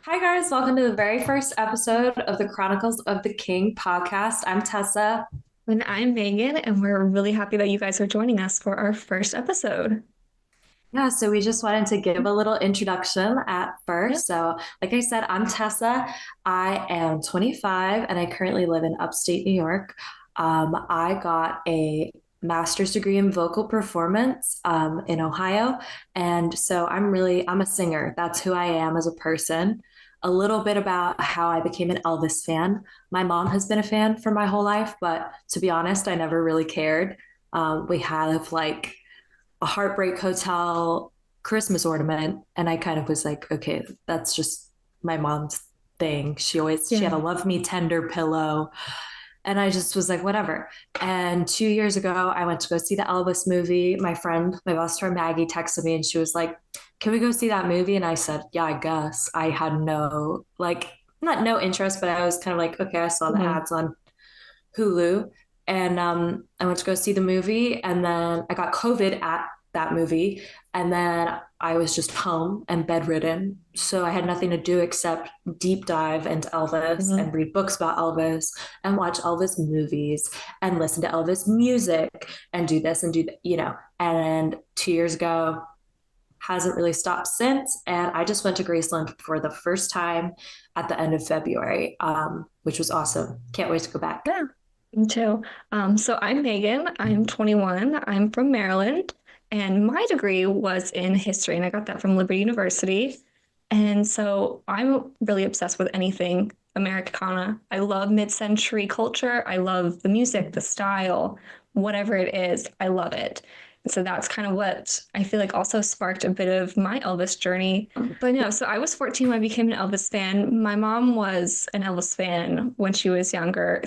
Hi, guys. Welcome to the very first episode of the Chronicles of the King podcast. I'm Tessa. And I'm Megan, and we're really happy that you guys are joining us for our first episode. Yeah, so we just wanted to give a little introduction at Yeah. first. So, like I said, I'm Tessa. I am 25 and I currently live in upstate New York. I got a master's degree in vocal performance in Ohio. And so I'm a singer. That's who I am as a person. A little bit about how I became an Elvis fan. My mom has been a fan for my whole life, but to be honest, I never really cared. We have like a Heartbreak Hotel Christmas ornament. And I kind of was like, okay, that's just my mom's thing. She had a Yeah. love me tender pillow. And I just was like, whatever. And 2 years ago, I went to go see the Elvis movie. My best friend Maggie texted me and she was like, can we go see that movie? And I said, yeah, I guess. I had not no interest, but I was kind of like, okay, I saw the hmm ads on Hulu. And I went to go see the movie, and then I got COVID at that movie, and then I was just home and bedridden. So I had nothing to do except deep dive into Elvis hmm and read books about Elvis and watch Elvis movies and listen to Elvis music and do this and do that, And 2 years ago, hasn't really stopped since. And I just went to Graceland for the first time at the end of February, which was awesome. Can't wait to go back. Yeah, me too. So I'm Megan. I'm 21. I'm from Maryland, and my degree was in history, and I got that from Liberty University. And so I'm really obsessed with anything Americana. I love mid-century culture. I love the music, the style, whatever it is, I love it. And so that's kind of what I feel like also sparked a bit of my Elvis journey. But no, so I was 14 when I became an Elvis fan. My mom was an Elvis fan when she was younger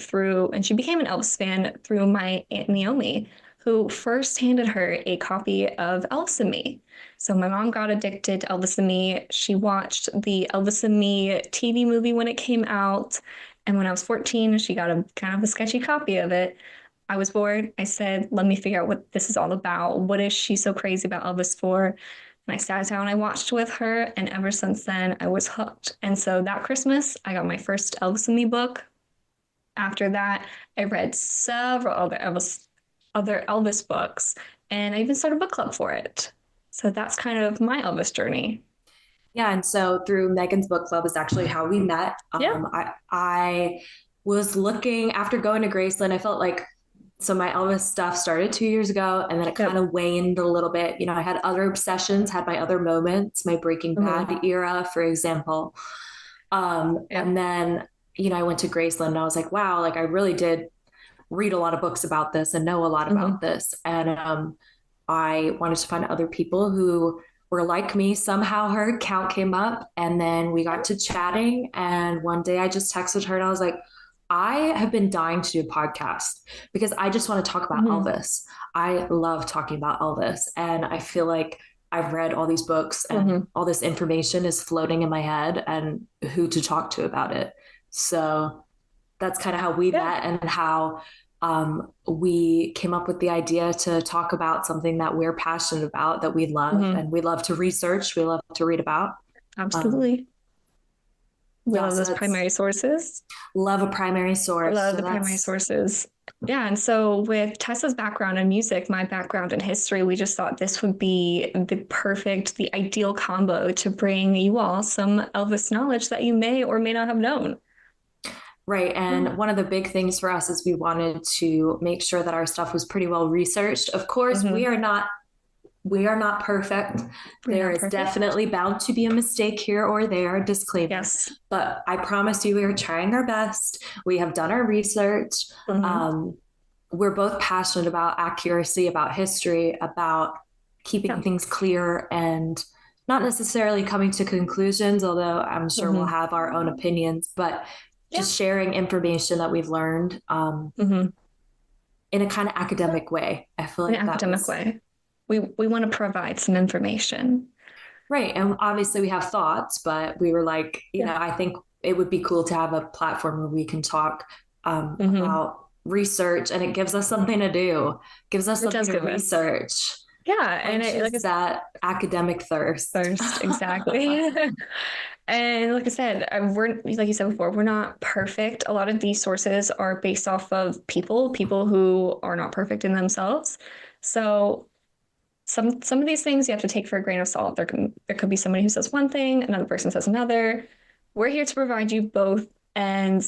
and she became an Elvis fan through my Aunt Naomi, who first handed her a copy of Elvis and Me. So my mom got addicted to Elvis and Me. She watched the Elvis and Me TV movie when it came out. And when I was 14, she got a kind of a sketchy copy of it. I was bored. I said, let me figure out what this is all about. What is she so crazy about Elvis for? And I sat down, I watched with her, and ever since then, I was hooked. And so that Christmas, I got my first Elvis and Me book. After that, I read several other Elvis books, and I even started a book club for it. So that's kind of my Elvis journey. Yeah, and so through Megan's book club is actually how we met. Yeah. I was looking after going to Graceland. I felt like my Elvis stuff started 2 years ago, and then it kind Yep. of waned a little bit. I had other obsessions, had my other moments, my Breaking hmm Bad era, for example. Yep. And then I went to Graceland, and I was like, wow, like I really did read a lot of books about this and know a lot about hmm this. And I wanted to find other people who were like me. Somehow her account came up, and then we got to chatting. And one day I just texted her and I was like, I have been dying to do a podcast because I just want to talk about hmm Elvis. I love talking about Elvis. And I feel like I've read all these books and hmm all this information is floating in my head and who to talk to about it. So that's kind of how we Yeah. met and how we came up with the idea to talk about something that we're passionate about, that we love, hmm and we love to research, we love to read about. Um, Absolutely. We yeah, love so those that's primary sources. love a primary source. Love So the primary that's sources. Yeah, and so with Tessa's background in music, my background in history, we just thought this would be the ideal combo to bring you all some Elvis knowledge that you may or may not have known. right. Yeah. And one of the big things for us is we wanted to make sure that our stuff was pretty well researched. Of course, hmm we are not perfect. We're There not is perfect. definitely bound to be a mistake here or there, disclaimer. Yes. But I promise you, we are trying our best. We have done our research. hmm Um, we're both passionate about accuracy, about history, about keeping Yeah. things clear and not necessarily coming to conclusions, although I'm sure we'll hmm have our own opinions, but Yeah. just sharing information that we've learned hmm in a kind of academic way. I feel In an like that academic was way. We want to provide some information. right. And obviously we have thoughts, but we were like, Yeah. I think it would be cool to have a platform where we can talk hmm about research, and it gives us something to do, gives us It something does to give us. research, Yeah, and it, like quenches it's that academic thirst. thirst, exactly. And like I said, we're like you said before, we're not perfect. A lot of these sources are based off of people who are not perfect in themselves. So some of these things you have to take for a grain of salt. There could be somebody who says one thing, another person says another. We're here to provide you both, and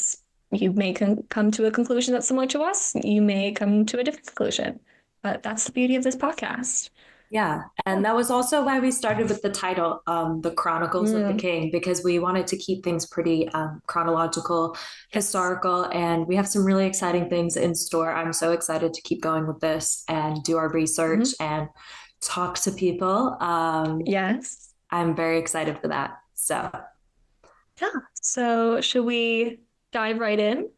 you may come to a conclusion that's similar to us. You may come to a different conclusion, but that's the beauty of this podcast. Yeah. And that was also why we started with the title, The Chronicles of the Mm, King, because we wanted to keep things pretty chronological, yes. historical, and we have some really exciting things in store. I'm so excited to keep going with this and do our research Mhm. and talk to people. Yes. I'm very excited for that. So, Yeah. So should we dive right in?